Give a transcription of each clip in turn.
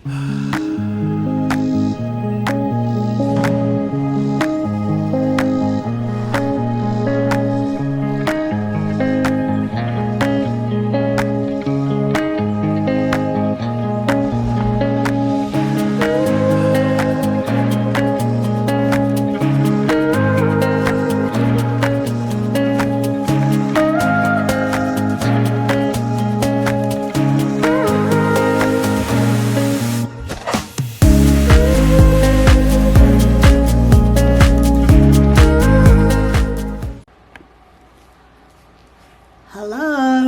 Hello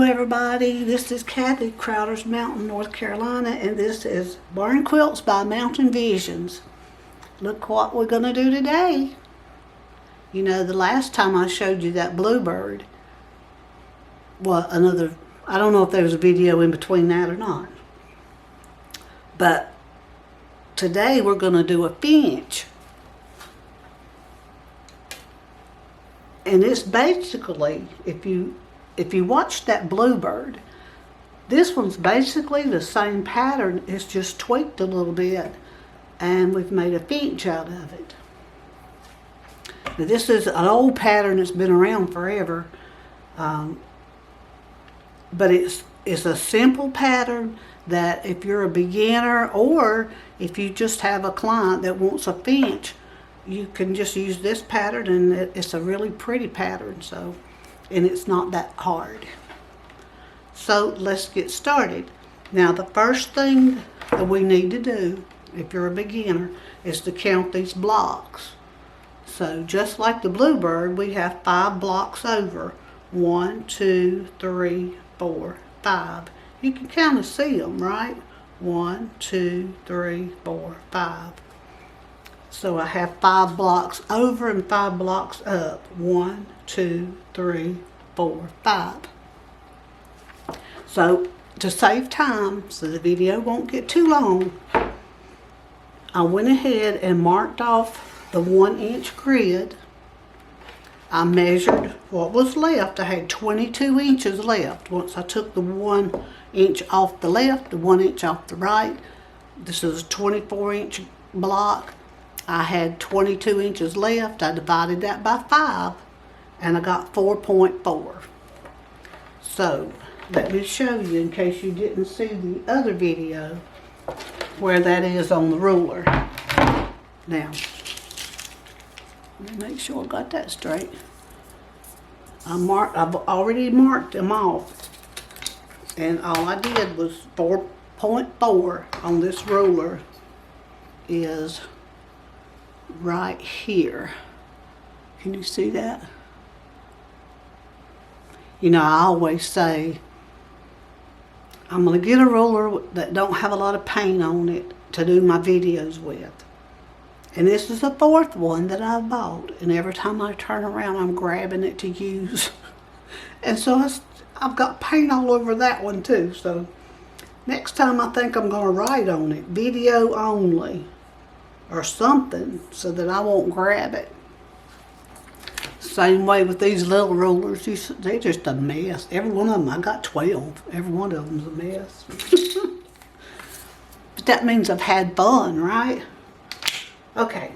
everybody, this is Cathy, Crowder's Mountain, North Carolina, and this is Barn Quilts by Mountain Visions. Look what we're going to do today. You know, the last time I showed you that bluebird, well, I don't know if there was a video in between that or not. But today we're going to do a finch. And it's basically, if you watch that bluebird, this one's basically the same pattern. It's just tweaked a little bit, and we've made a finch out of it. Now, this is an old pattern that's been around forever, but it's a simple pattern that if you're a beginner or if you just have a client that wants a finch, you can just use this pattern, and it's a really pretty pattern. And it's not that hard. So let's get started. Now the first thing that we need to do, if you're a beginner, is to count these blocks. So just like the bluebird, we have 5 blocks over. 1, 2, 3, 4, 5. You can kind of see them, right? 1, 2, 3, 4, 5. So I have 5 blocks over and 5 blocks up. 1, 2, 3, 4, 5. So to save time, so the video won't get too long, I went ahead and marked off the 1-inch grid. I measured what was left. I had 22 inches left. Once I took the 1 inch off the left, the 1 inch off the right. This is a 24-inch block. I had 22 inches left. I divided that by 5, and I got 4.4. So let me show you, in case you didn't see the other video, where that is on the ruler. Now, let me make sure I got that straight. I've already marked them off, and all I did was 4.4 on this ruler is right here. Can you see that? You know, I always say I'm going to get a ruler that don't have a lot of paint on it to do my videos with. And this is the 4th one that I bought, and every time I turn around I'm grabbing it to use. And so I've got paint all over that one too. So next time I think I'm going to write on it, video only, or something, so that I won't grab it. Same way with these little rulers. They're just a mess. Every one of them, I got 12. Every one of them's a mess. But that means I've had fun, right? Okay.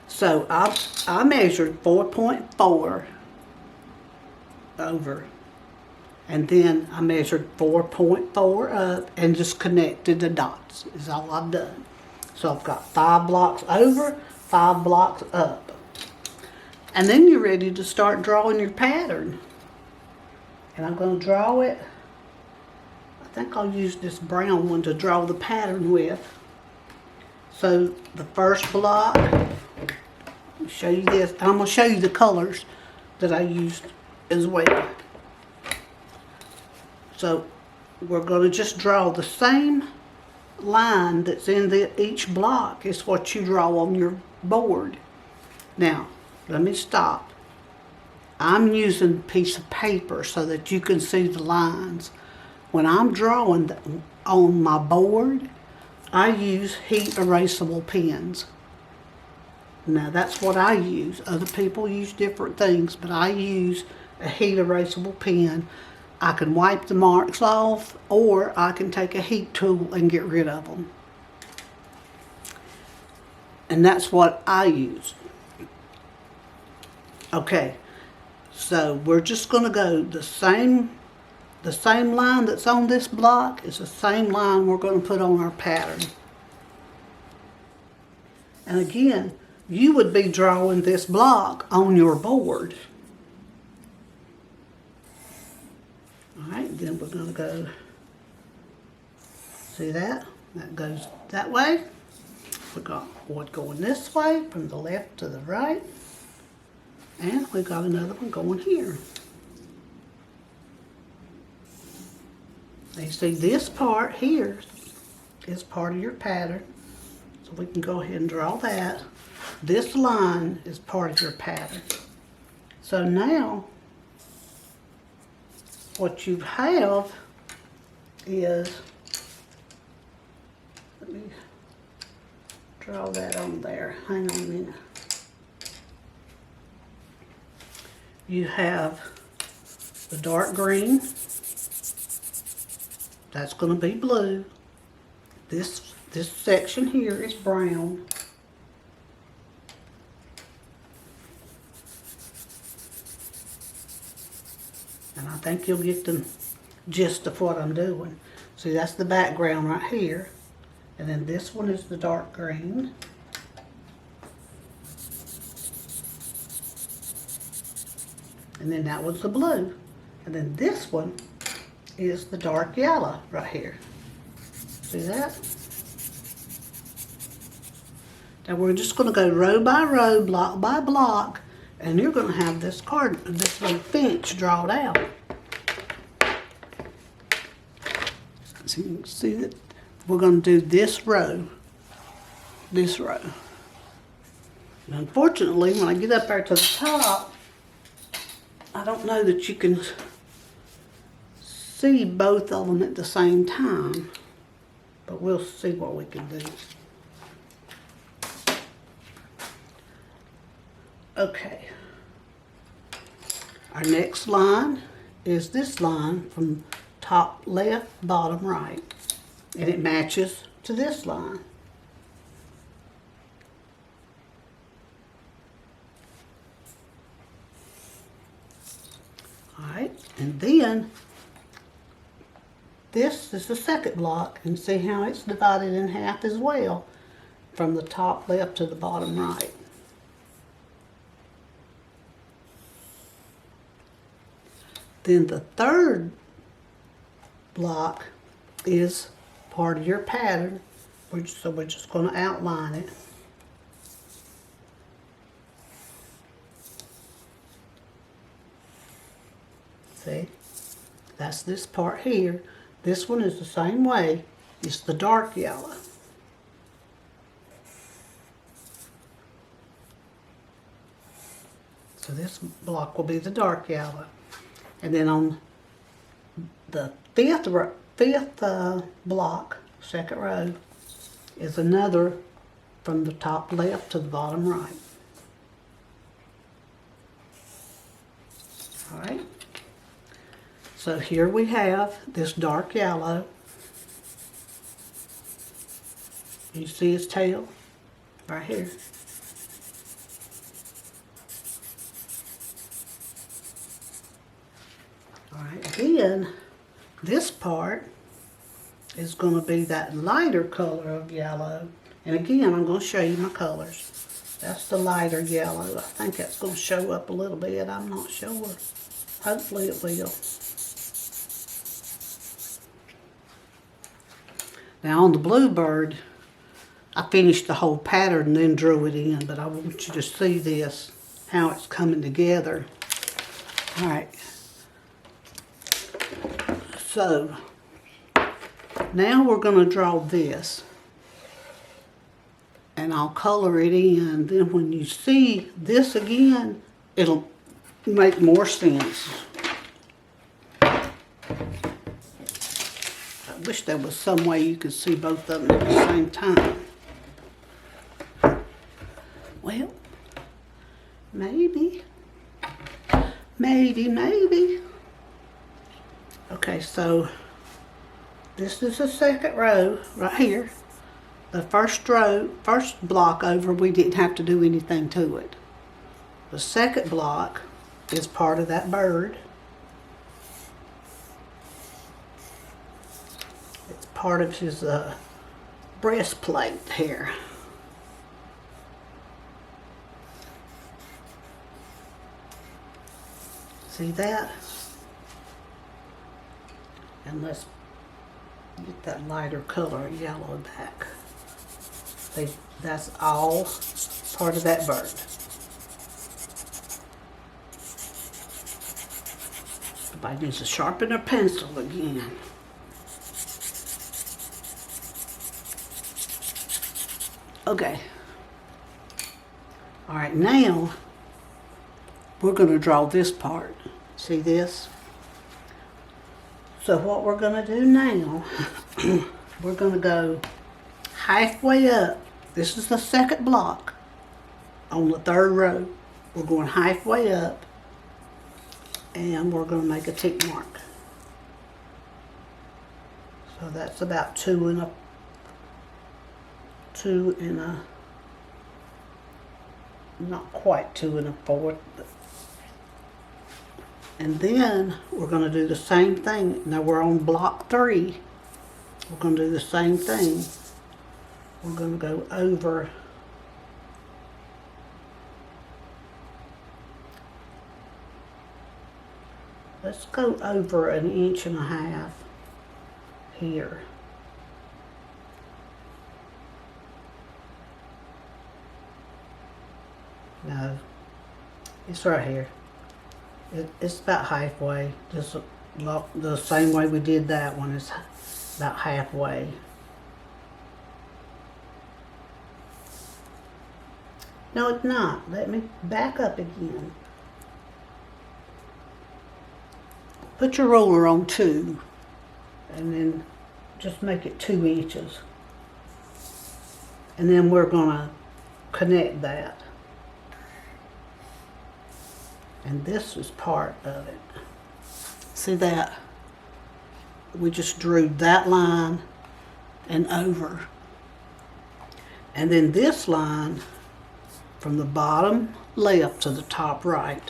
So I measured 4.4 over. And then I measured 4.4 up and just connected the dots is all I've done. So I've got 5 blocks over, 5 blocks up. And then you're ready to start drawing your pattern. And I'm going to draw it. I think I'll use this brown one to draw the pattern with. So the first block, let me show you this. And I'm going to show you the colors that I used as well. So we're going to just draw the same line that's in each block is what you draw on your board. Now, let me stop. I'm using a piece of paper so that you can see the lines. When I'm drawing on my board, I use heat erasable pens. Now that's what I use. Other people use different things, but I use a heat erasable pen. I can wipe the marks off, or I can take a heat tool and get rid of them. And that's what I use. Okay, so we're just going to go the same line that's on this block is the same line we're going to put on our pattern. And again, you would be drawing this block on your board. Alright, then we're going to go, see that? That goes that way. We got one going this way from the left to the right. And we got another one going here. You see this part here is part of your pattern. So we can go ahead and draw that. This line is part of your pattern. So now what you have is, let me draw that on there. Hang on a minute. You have the dark green. That's going to be blue. This section here is brown. And I think you'll get the gist of what I'm doing. See, that's the background right here. And then this one is the dark green. And then that was the blue. And then this one is the dark yellow right here. See that? Now we're just going to go row by row, block by block, and you're going to have this little finch drawn out. So you can see that we're going to do this row. And unfortunately, when I get up there to the top, I don't know that you can see both of them at the same time, but we'll see what we can do. Okay, our next line is this line from top left, bottom right, and it matches to this line. Alright, and then this is the second block, and see how it's divided in half as well, from the top left to the bottom right. Then the third block is part of your pattern, so we're just going to outline it. See, that's this part here. This one is the same way. It's the dark yellow. So this block will be the dark yellow. And then on the fifth block, second row, is another from the top left to the bottom right. All right. So here we have this dark yellow. You see his tail right here. All right, then this part is going to be that lighter color of yellow. And again, I'm going to show you my colors. That's the lighter yellow. I think that's going to show up a little bit. I'm not sure. Hopefully it will. Now on the bluebird, I finished the whole pattern and then drew it in, but I want you to see this, how it's coming together. All right. So now we're going to draw this, and I'll color it in. Then when you see this again, it'll make more sense. I wish there was some way you could see both of them at the same time. Well, maybe. Okay, so this is the second row right here. The first row, first block over, we didn't have to do anything to it. The second block is part of that bird. It's part of his breastplate here. See that? And let's get that lighter color yellow back. See, that's all part of that bird. Somebody needs to sharpen their pencil again. Okay. All right, now we're going to draw this part. See this? So what we're going to do now, we're going to go halfway up. This is the second block on the third row. We're going halfway up and we're going to make a tick mark. So that's about two and a, not quite 2 1/4. And then we're going to do the same thing. Now we're on block 3. We're going to do the same thing. We're going to go over let's go over 1.5 inches here. No, it's right here. It's about halfway. Just the same way we did that one. It's about halfway. No, it's not. Let me back up again. Put your ruler on 2 and then just make it 2 inches. And then we're going to connect that. And this is part of it. See that? We just drew that line and over. And then this line from the bottom left to the top right.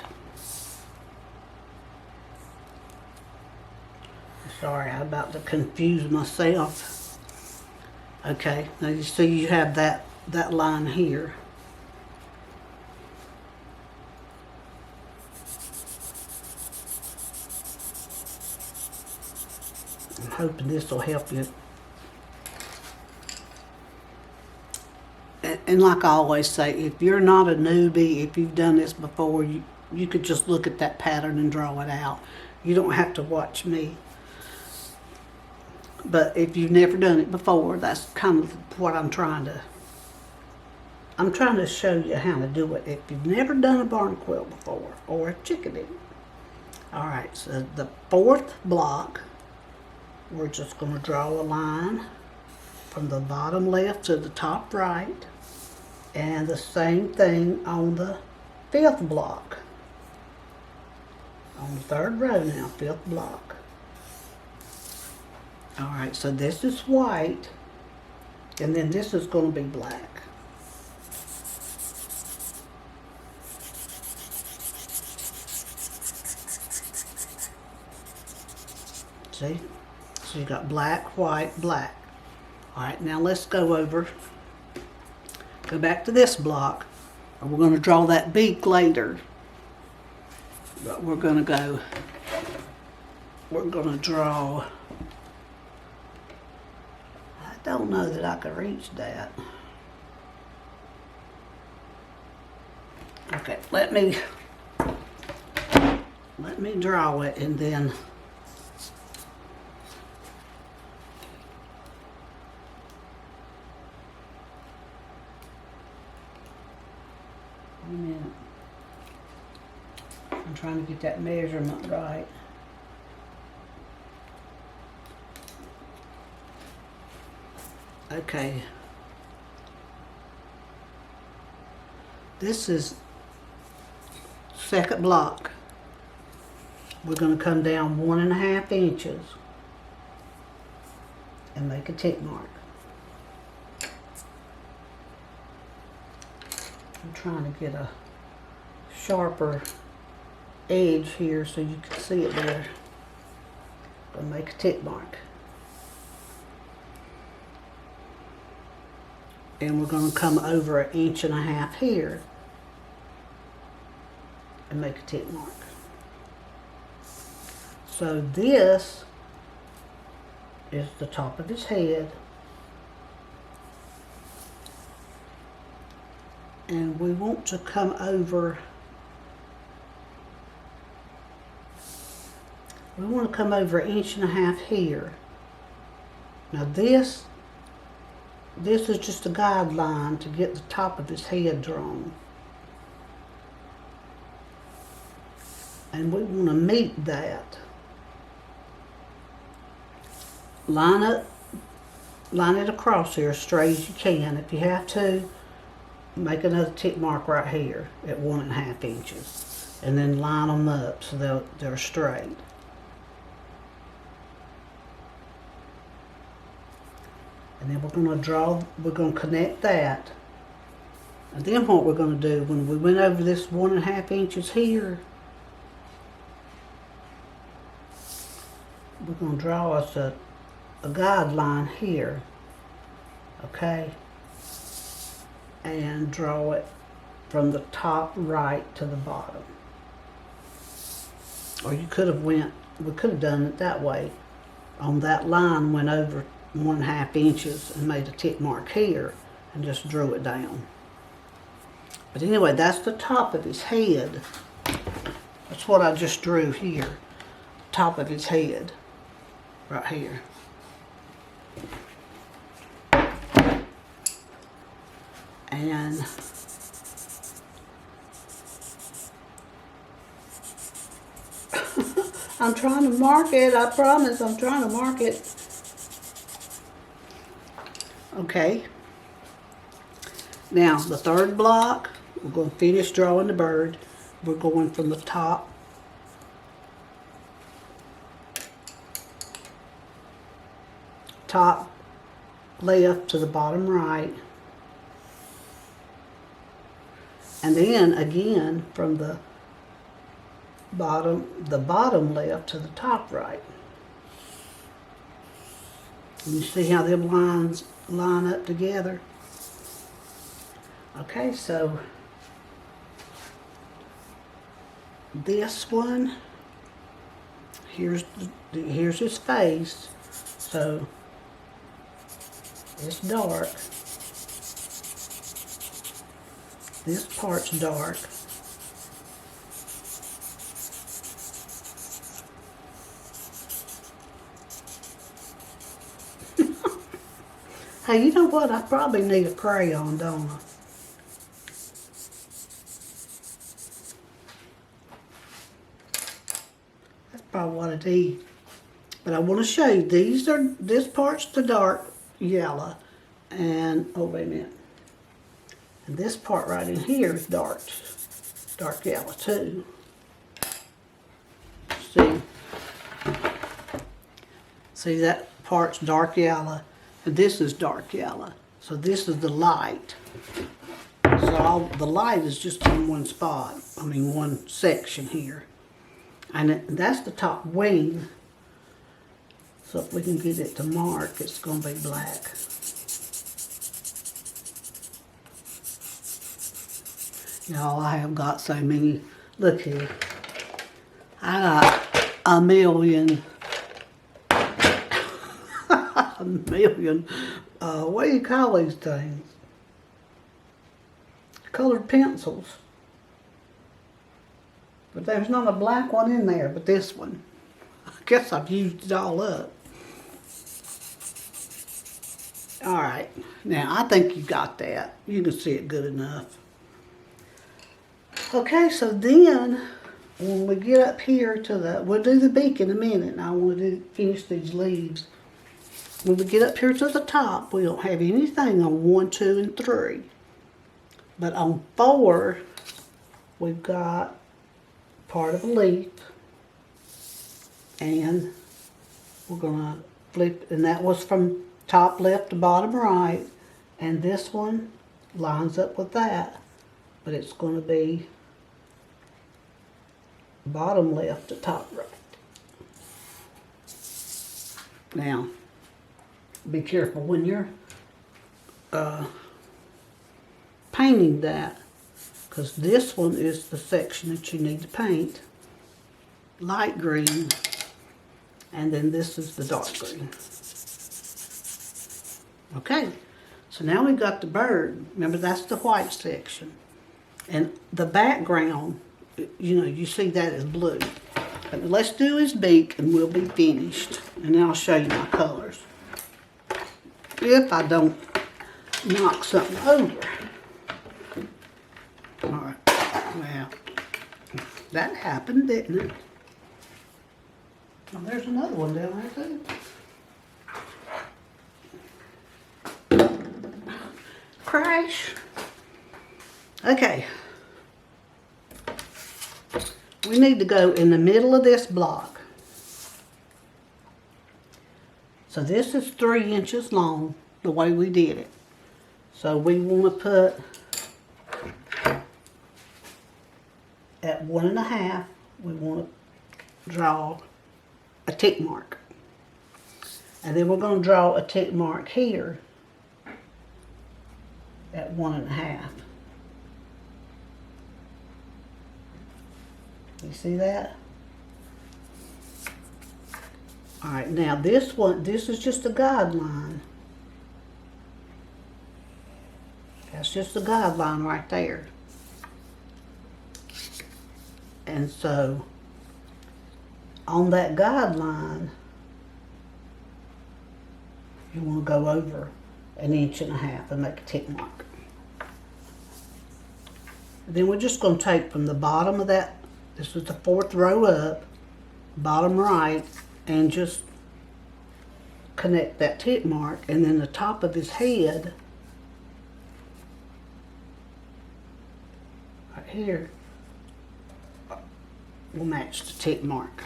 Sorry, I'm about to confuse myself. Okay, now you see you have that line here. I'm hoping this will help you. And like I always say, if you're not a newbie, if you've done this before, you could just look at that pattern and draw it out. You don't have to watch me. But if you've never done it before, that's kind of what I'm trying to show you how to do it if you've never done a barn quilt before or a chickadee. All right, so the fourth block, we're just going to draw a line from the bottom left to the top right, and the same thing on the fifth block. On the third row now, fifth block. All right, so this is white, and then this is going to be black. See? So you got black, white, black. All right, now let's go back to this block. We're going to draw that beak later. But we're going to draw, I don't know that I can reach that. Okay, let me draw it and then wait a minute. I'm trying to get that measurement right. Okay. This is second block. we're going to come down 1.5 inches and make a tick mark. I'm trying to get a sharper edge here so you can see it better. Gonna make a tick mark. And we're going to come over 1.5 inches here and make a tick mark. So this is the top of his head, and we want to come over, we want to come over 1.5 inches here. Now this is just a guideline to get the top of his head drawn. And we want to meet that. Line it across here as straight as you can. If you have to, make another tick mark right here at 1.5 inches. And then line them up so they're straight. And then we're going to connect that. And then what we're going to do, when we went over this 1.5 inches here, we're going to draw us a guideline here, okay? And draw it from the top right to the bottom. Or we could have done it that way. On that line, went over 1.5 inches and made a tick mark here and just drew it down. But anyway, that's the top of his head. That's what I just drew here. Top of his head, right here. And I'm trying to mark it, I promise, I'm trying to mark it. Okay. Now, the third block, we're going to finish drawing the bird. We're going from the top left to the bottom right. And then again from the bottom left to the top right. And you see how them lines line up together? Okay, so this one, here's his face, so it's dark. This part's dark. Hey, you know what? I probably need a crayon, don't I? That's probably what I need. But I want to show you, this part's the dark yellow. And, oh, wait a minute. And this part right in here is dark yellow too. See that part's dark yellow, and this is dark yellow. So this is the light. So the light is just in one spot. I mean, one section here. And that's the top wing. So if we can get it to mark, it's going to be black. Y'all, I have got so many. Look here. I got a million. What do you call these things? Colored pencils. But there's not a black one in there, but this one. I guess I've used it all up. Alright, now I think you got that. You can see it good enough. Okay, so then when we get up here to we'll do the beak in a minute, and I want to finish these leaves. When we get up here to the top, we don't have anything on 1, 2, and 3. But on 4, we've got part of a leaf. And we're gonna flip, and that was from top left to bottom right, and this one lines up with that, but it's gonna be bottom left to top right. Now, be careful when you're painting that, because this one is the section that you need to paint light green, and then this is the dark green. Okay, so now we've got the bird. Remember, that's the white section. And the background, you know, you see that as blue. But let's do his beak and we'll be finished. And then I'll show you my colors. If I don't knock something over. All right, well, that happened, didn't it? Well, there's another one down there too. Crash. Okay. We need to go in the middle of this block. So this is 3 inches long, the way we did it. So we want to put at 1.5, we want to draw a tick mark. And then we're going to draw a tick mark here at 1.5. You see that? All right, now this one, this is just a guideline. That's just a guideline right there. And so, on that guideline, you want to go over 1.5 inches and make a tick mark. Then we're just going to take from the bottom of that, this is the 4th row up, bottom right, and just connect that tick mark, and then the top of his head, right here, will match the tick mark.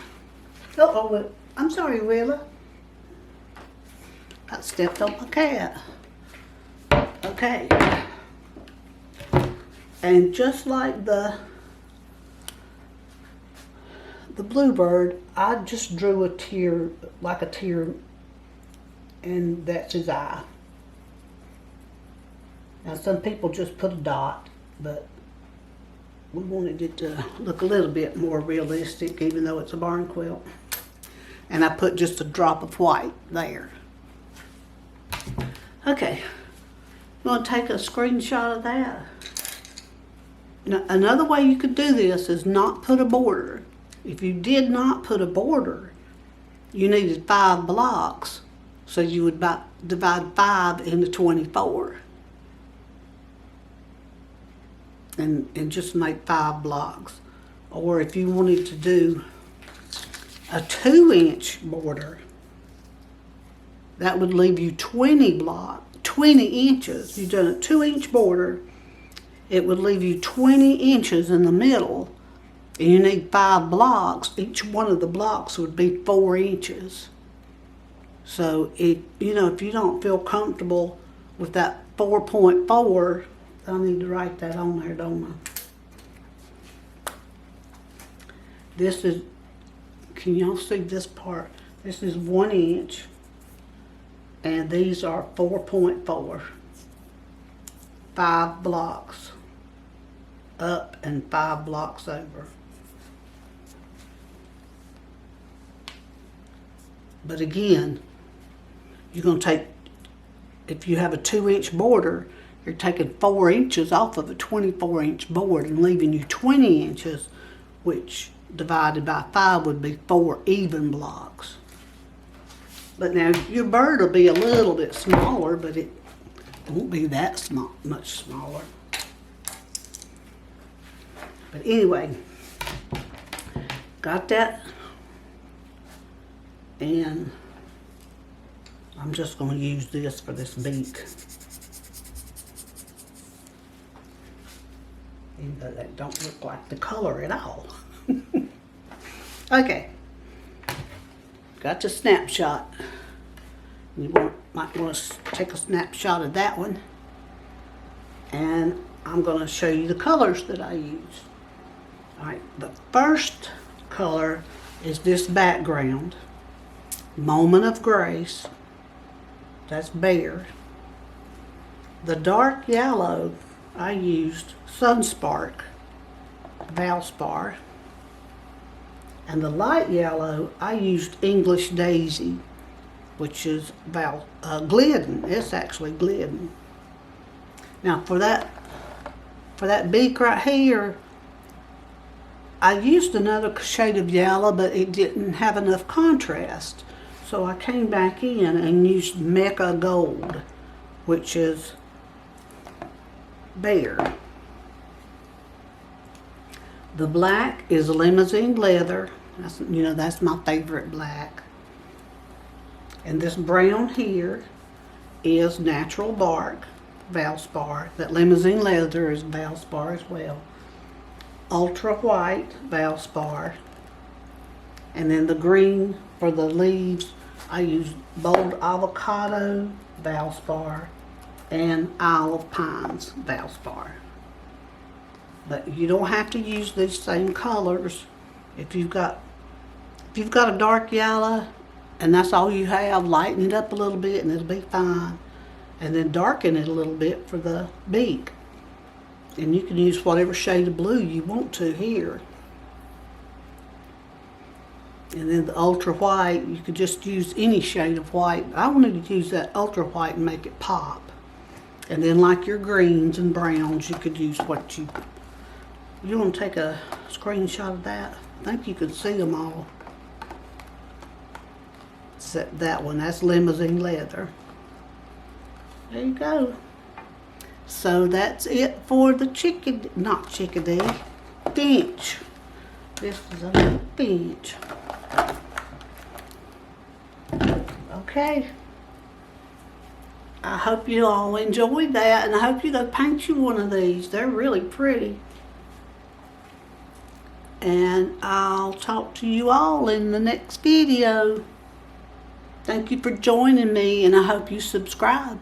Uh-oh, I'm sorry, Willa. I stepped on my cat. Okay. And just like the bluebird, I just drew a tear, like a tear, and that's his eye. Now some people just put a dot, but we wanted it to look a little bit more realistic, even though it's a barn quilt. And I put just a drop of white there. Okay, you want to take a screenshot of that? Now, another way you could do this is not put a border. If you did not put a border, you needed 5 blocks, so you would divide 5 into 24. And just make 5 blocks. Or if you wanted to do a 2-inch border, that would leave you 20 inches. You've done a 2-inch border, it would leave you 20 inches in the middle, and you need 5 blocks. Each one of the blocks would be 4 inches. So if you don't feel comfortable with that 4.4, I need to write that on there, don't I? This is, can y'all see this part? This is 1 inch, and these are 4.4. 5 blocks up and 5 blocks over. But again, you're going to take, if you have a 2-inch border, you're taking 4 inches off of a 24-inch board and leaving you 20 inches, which divided by 5 would be 4 even blocks. But now your bird will be a little bit smaller, but it won't be that small, much smaller. But anyway, got that, and I'm just going to use this for this beak. Even though that don't look like the color at all. Okay. got the snapshot. You might want to take a snapshot of that one. And I'm going to show you the colors that I use. Alright, the first color is this background. Moment of Grace. That's Bear. The dark yellow, I used Sunspark, Valspar. And the light yellow, I used English Daisy, which is Glidden. It's actually Glidden. Now for that beak right here, I used another shade of yellow, but it didn't have enough contrast. So I came back in and used Mecca Gold, which is Bear. The black is Limousine Leather. That's my favorite black. And this brown here is Natural Bark, Valspar. That Limousine Leather is Valspar as well. Ultra White, Valspar. And then the green for the leaves, I use Bold Avocado, Valspar, and Isle of Pines, Valspar. But you don't have to use these same colors. If you've got a dark yellow and that's all you have, lighten it up a little bit and it'll be fine. And then darken it a little bit for the beak. And you can use whatever shade of blue you want to here. And then the ultra white, you could just use any shade of white. I wanted to use that ultra white and make it pop. And then like your greens and browns, you could use what you want to take a screenshot of that. I think you can see them all. Except that one, that's Limousine Leather. There you go. So that's it for the finch. This is a little finch. Okay. I hope you all enjoyed that, and I hope you go paint you one of these. They're really pretty. And I'll talk to you all in the next video. Thank you for joining me, and I hope you subscribe.